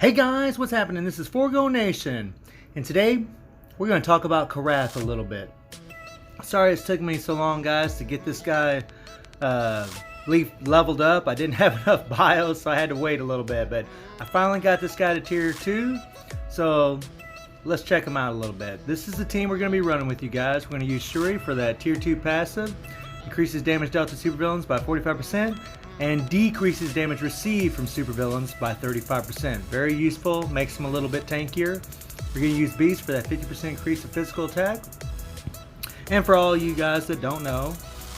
Hey guys, what's happening? This is Forgo Nation, and today we're going to talk about Korath a little bit. Sorry it's taken me so long, guys, to get this guy leveled up. I didn't have enough bios, so I had to wait a little bit, but I finally got this guy to tier 2, so let's check him out a little bit. This is the team we're going to be running with, you guys. We're going to use Shuri for that tier 2 passive. Increases damage dealt to supervillains by 45%. And decreases damage received from supervillains by 35%. Very useful, makes them a little bit tankier. We're going to use Beast for that 50% increase of physical attack. And for all you guys that don't know,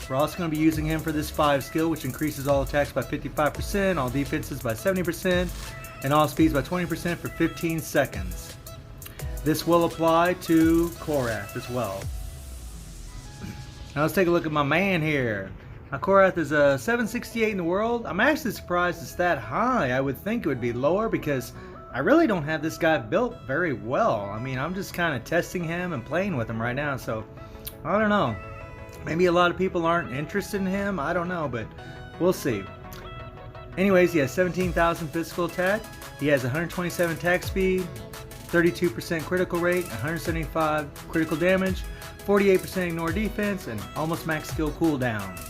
we're also going to be using him for this 5 skill, which increases all attacks by 55%, all defenses by 70%, and all speeds by 20% for 15 seconds. This will apply to Korath as well. Now let's take a look at my man here. Now Korath is a 768 in the world. I'm actually surprised it's that high. I would think it would be lower because I really don't have this guy built very well. I mean, I'm just kind of testing him and playing with him right now, so I don't know. Maybe a lot of people aren't interested in him. I don't know, but we'll see. Anyways, he has 17,000 physical attack. He has 127 attack speed, 32% critical rate, 175 critical damage, 48% ignore defense, and almost max skill cooldown.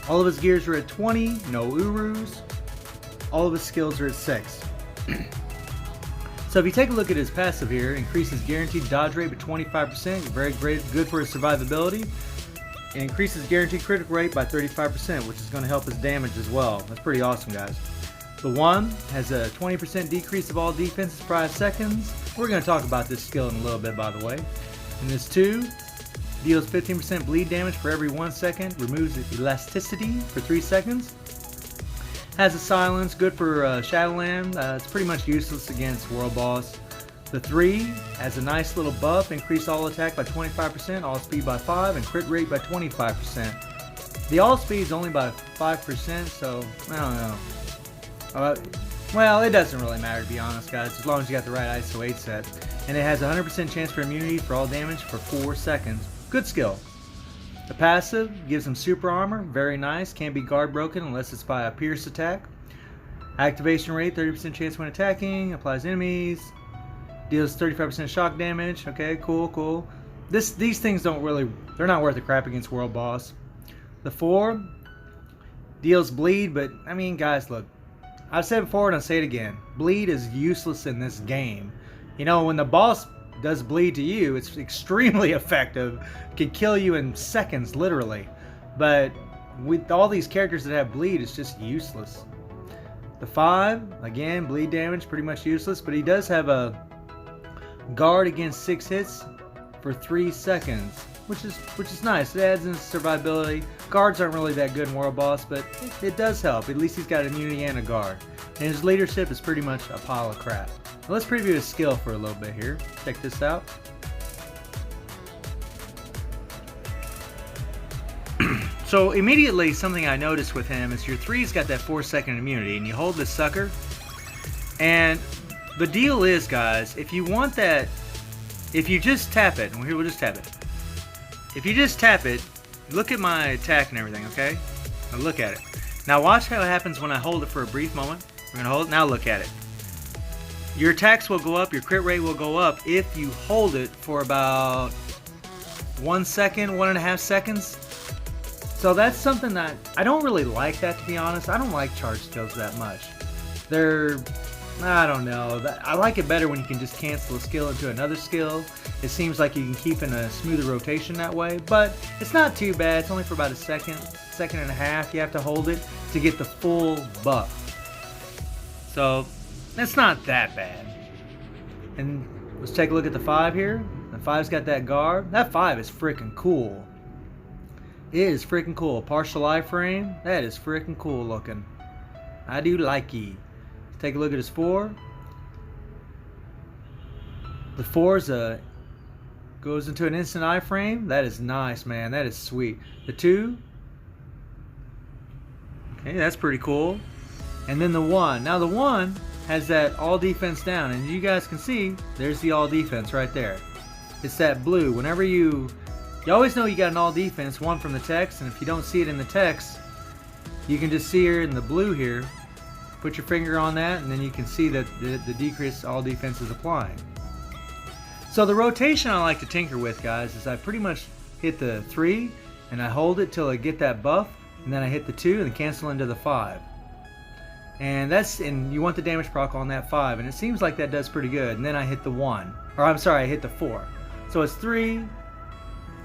All of his gears are at 20, no Urus. All of his skills are at 6. So if you take a look at his passive here, increases guaranteed dodge rate by 25%, very good for his survivability. It increases guaranteed critical rate by 35%, which is going to help his damage as well. That's pretty awesome, guys. The 1 has a 20% decrease of all defenses for 5 seconds. We're going to talk about this skill in a little bit, by the way. And this 2 deals 15% bleed damage for every 1 second, removes elasticity for 3 seconds. Has a silence, good for Shadowland. It's pretty much useless against World Boss. The 3 has a nice little buff, increase all attack by 25%, all speed by 5, and crit rate by 25%. The all speed is only by 5%, so I don't know. Well, it doesn't really matter, to be honest, guys, as long as you got the right ISO 8 set. And it has a 100% chance for immunity for all damage for 4 seconds. Good skill. The passive gives him super armor, very nice, can't be guard broken unless it's by a pierce attack. Activation rate, 30% chance when attacking, applies enemies, deals 35% shock damage. Okay, cool. These things don't really, they're not worth a crap against World Boss. The 4 deals bleed, but I mean, guys, look, I've said it before and I'll say it again. Bleed is useless in this game. You know, when the boss does bleed to you, it's extremely effective. It can kill you in seconds, literally. But with all these characters that have bleed, it's just useless. The 5, again, bleed damage, pretty much useless, but he does have a guard against 6 hits for 3 seconds, which is nice. It adds in survivability. Guards aren't really that good in World Boss, but it does help. At least he's got immunity and a guard. And his leadership is pretty much a pile of crap. Now let's preview his skill for a little bit here. Check this out. So immediately something I noticed with him is your 3's got that 4-second immunity, and you hold this sucker. And the deal is, guys, if you want that, if you just tap it, and here we'll just tap it. If you just tap it, look at my attack and everything, okay? Now look at it. Now watch how it happens when I hold it for a brief moment. We're going to hold it. Now look at it. Your attacks will go up, your crit rate will go up if you hold it for about 1 second, 1.5 seconds. So that's something that I don't really like, that, to be honest. I don't like charge skills that much. I don't know. I like it better when you can just cancel a skill into another skill. It seems like you can keep in a smoother rotation that way, but it's not too bad. It's only for about a second and a half. You have to hold it to get the full buff. So it's not that bad. And let's take a look at the 5 here. The 5's got that guard. That 5 is freaking cool. It is freaking cool. Partial iframe. That is freaking cool looking. I do like it. Take a look at his 4. The 4's goes into an instant iframe. That is nice, man. That is sweet. The 2. Okay, that's pretty cool. And then the 1. Now the 1 has that all defense down, and you guys can see there's the all defense right there. It's that blue. Whenever you always know you got an all defense, 1 from the text, and if you don't see it in the text, you can just see her in the blue here. put your finger on that, and then you can see that the decrease all defense is applying. So the rotation I like to tinker with, guys, is I pretty much hit the 3 and I hold it till I get that buff, and then I hit the 2 and cancel into the 5. And you want the damage proc on that 5, and it seems like that does pretty good. And then I hit the 1, or I'm sorry, I hit the 4. So it's 3,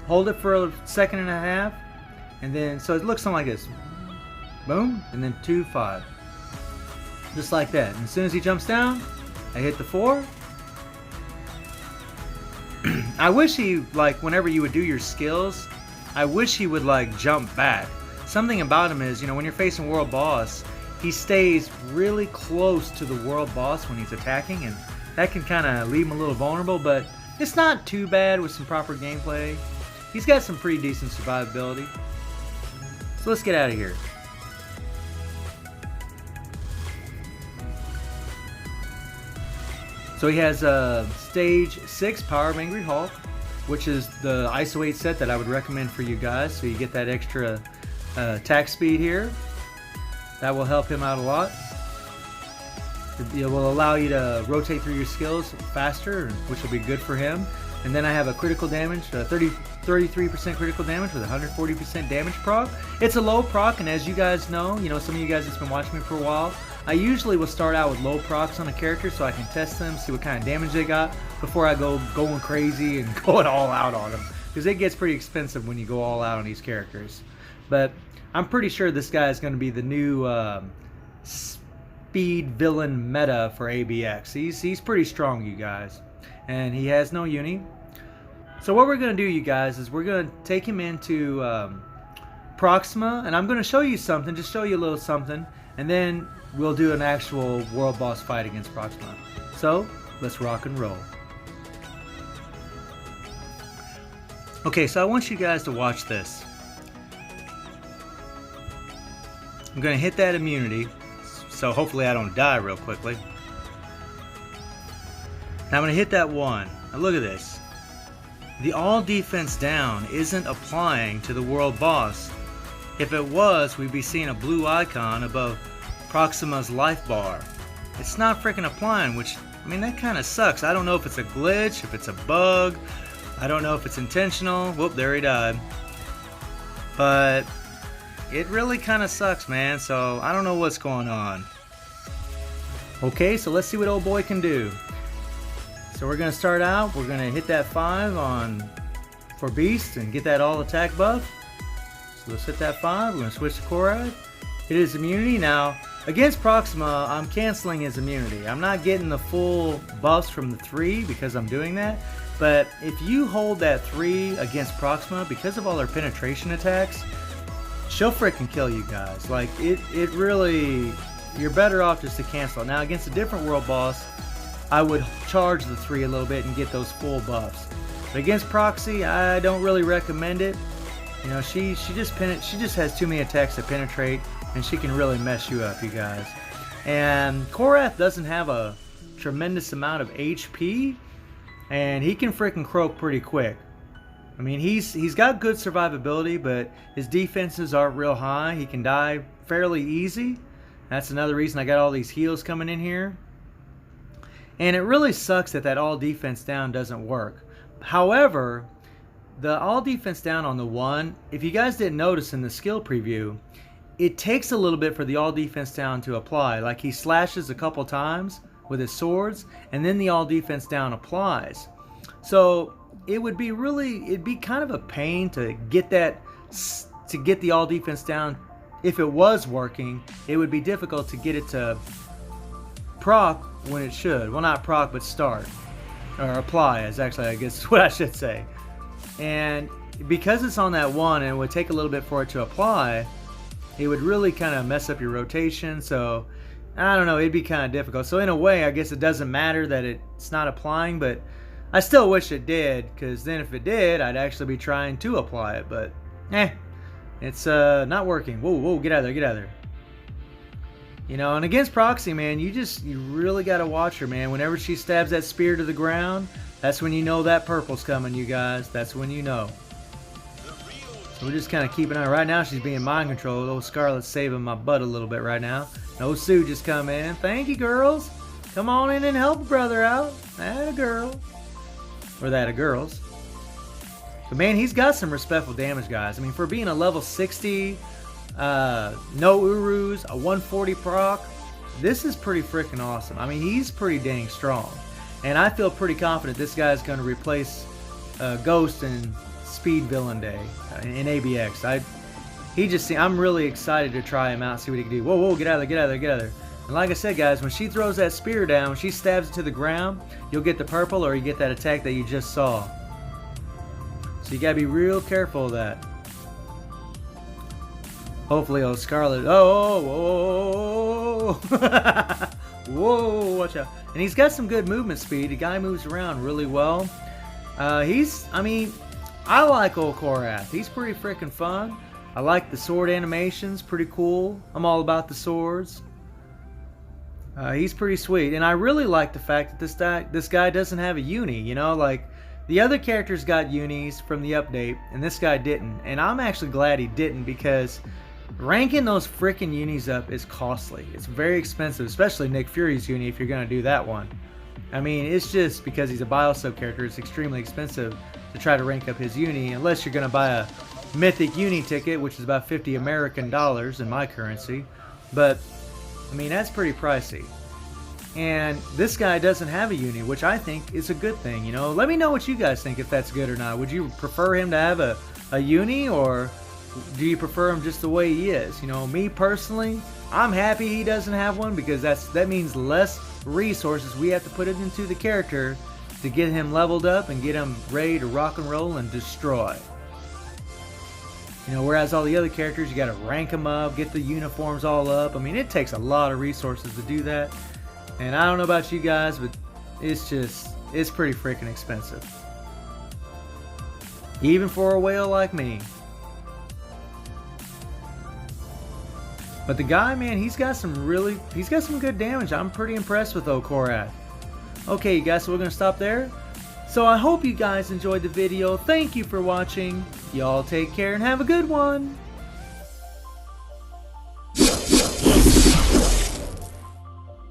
hold it for a second and a half, and then so it looks something like this. Boom, and then 2, 5. Just like that. And as soon as he jumps down, I hit the 4. I wish he, like, whenever you would do your skills, I wish he would, like, jump back. Something about him is, you know, when you're facing world boss, he stays really close to the world boss when he's attacking, and that can kind of leave him a little vulnerable, but it's not too bad with some proper gameplay. He's got some pretty decent survivability. So let's get out of here. So he has Stage 6 Power of Angry Hulk, which is the ISO 8 set that I would recommend for you guys, so you get that extra attack speed here. That will help him out a lot. It will allow you to rotate through your skills faster, which will be good for him. And then I have a critical damage, 33% critical damage with 140% damage proc. It's a low proc, and as you guys know, some of you guys that's been watching me for a while, I usually will start out with low procs on a character so I can test them, see what kind of damage they got before I go going crazy and going all out on them. Because it gets pretty expensive when you go all out on these characters. But I'm pretty sure this guy is going to be the new speed villain meta for ABX. He's pretty strong, you guys. And he has no uni. So what we're going to do, you guys, is we're going to take him into Proxima, and I'm going to show you something, just show you a little something, and then we'll do an actual world boss fight against Proxima. So let's rock and roll. Okay, so I want you guys to watch this. I'm going to hit that immunity, so hopefully I don't die real quickly. Now I'm going to hit that 1. Now look at this. The all defense down isn't applying to the world boss. If it was, we'd be seeing a blue icon above Proxima's life bar. It's not freaking applying, which, I mean, that kind of sucks. I don't know if it's a glitch, if it's a bug. I don't know if it's intentional. Whoop, there he died. But it really kind of sucks, man. So I don't know what's going on. Okay, so let's see what old boy can do. So we're going to start out. We're going to hit that 5 for Beast and get that all attack buff. So let's hit that 5. We're going to switch to Korath. Hit his immunity. Now, against Proxima, I'm canceling his immunity. I'm not getting the full buffs from the 3 because I'm doing that. But if you hold that 3 against Proxima, because of all her penetration attacks, she'll freaking kill you guys. Like, it really, you're better off just to cancel it. Now, against a different world boss, I would charge the 3 a little bit and get those full buffs. But against Proxy, I don't really recommend it. You know, she just has too many attacks to penetrate, and she can really mess you up, you guys. And Korath doesn't have a tremendous amount of HP, and he can freaking croak pretty quick. I mean, he's got good survivability, but his defenses aren't real high. He can die fairly easy. That's another reason I got all these heals coming in here. And it really sucks that all defense down doesn't work. However, the all defense down on the 1, if you guys didn't notice in the skill preview, it takes a little bit for the all defense down to apply. Like, he slashes a couple times with his swords, and then the all defense down applies. So it'd be kind of a pain to get the all defense down. If it was working, it would be difficult to get it to proc when it should. Well, not proc, but start. Or apply is actually, I guess, what I should say. And because it's on that 1 and it would take a little bit for it to apply, it would really kind of mess up your rotation. So, I don't know, it'd be kind of difficult. So in a way, I guess it doesn't matter that it's not applying, but I still wish it did, because then if it did, I'd actually be trying to apply it. But, it's not working. Whoa, get out of there, get out of there. You know, and against Proxy, man, you really got to watch her, man. Whenever she stabs that spear to the ground, that's when you know that purple's coming, you guys. That's when you know. So we're just kind of keeping an eye. Right now she's being mind controlled. Old Scarlet's saving my butt a little bit right now. No Sue just come in. Thank you, girls. Come on in and help a brother out. That a girl. Or that a girls. But man, he's got some respectful damage, guys. I mean, for being a level 60, no Urus, a 140 proc, this is pretty freaking awesome. I mean, he's pretty dang strong. And I feel pretty confident this guy's going to replace Ghost in Speed Villain Day in ABX. I'm really excited to try him out, see what he can do. Whoa, whoa, get out of there, get out of there, get out of there. And like I said, guys, when she throws that spear down, when she stabs it to the ground, you'll get the purple or you get that attack that you just saw. So you gotta be real careful of that. Hopefully, old Scarlet. Oh, whoa, whoa, watch out! And he's got some good movement speed. The guy moves around really well. I like old Korath. He's pretty freaking fun. I like the sword animations, pretty cool. I'm all about the swords. He's pretty sweet, and I really like the fact that this guy doesn't have a uni. You know, like the other characters got unis from the update, and this guy didn't. And I'm actually glad he didn't, because ranking those freaking unis up is costly. It's very expensive, especially Nick Fury's uni if you're gonna do that one. I mean, it's just because he's a bio-sub character, it's extremely expensive to try to rank up his uni, unless you're gonna buy a mythic uni ticket, which is about 50 American dollars in my currency. But I mean, that's pretty pricey. And this guy doesn't have a uni, which I think is a good thing. You know, let me know what you guys think, if that's good or not. Would you prefer him to have a uni, or do you prefer him just the way he is? You know, me personally, I'm happy he doesn't have one, because that means less resources we have to put into the character to get him leveled up and get him ready to rock and roll and destroy. You know, whereas all the other characters, you got to rank them up, get the uniforms all up. I mean, it takes a lot of resources to do that. And I don't know about you guys, but it's pretty freaking expensive. Even for a whale like me. But the guy, man, he's got some good damage. I'm pretty impressed with old Korath. Okay, you guys, so we're going to stop there. So I hope you guys enjoyed the video. Thank you for watching. Y'all take care and have a good one.